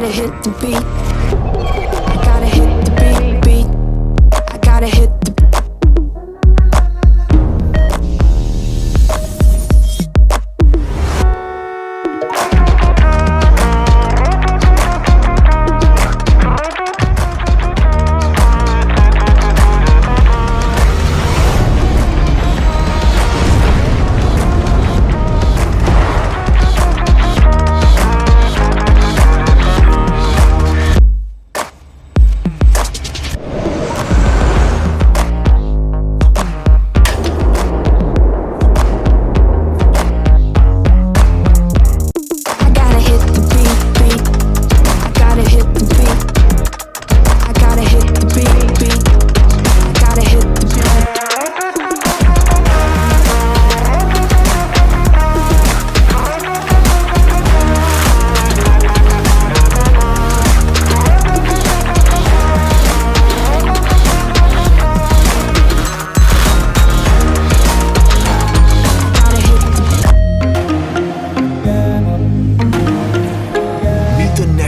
gotta hit the beat. I gotta hit the beat. I gotta hit the beat.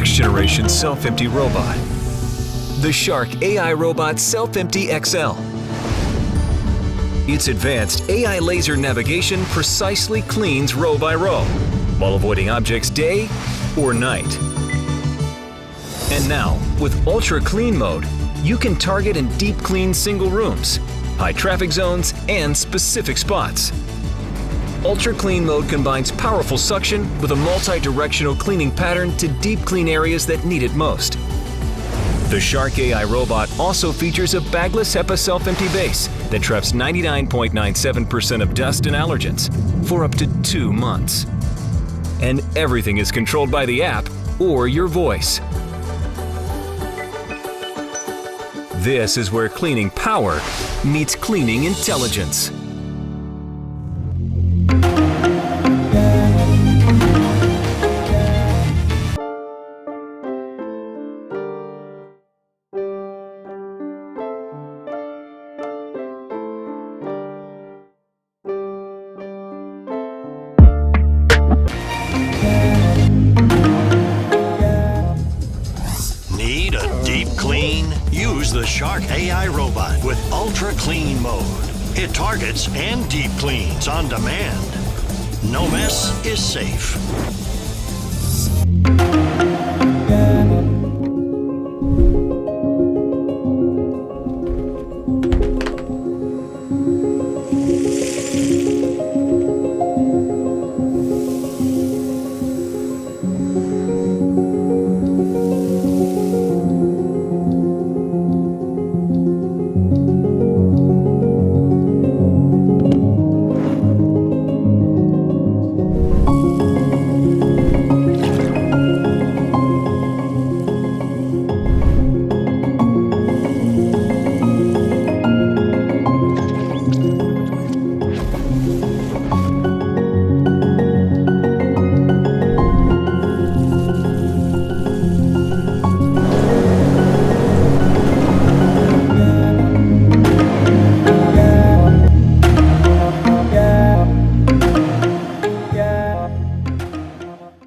Generation self-empty robot. The Shark AI Robot Self-Empty XL. Its advanced AI laser navigation precisely cleans row by row, while avoiding objects day or night. And now, with Ultra Clean Mode, you can target and deep clean single rooms, high traffic zones, and specific spots. Ultra Clean Mode combines powerful suction with a multi-directional cleaning pattern to deep clean areas that need it most. The Shark AI Robot also features a bagless HEPA self-empty base that traps 99.97% of dust and allergens for up to 2 months. And everything is controlled by the app or your voice. This is where cleaning power meets cleaning intelligence. Need a deep clean? Use the Shark AI Robot with Ultra Clean Mode. It targets and deep cleans on demand. No mess is safe.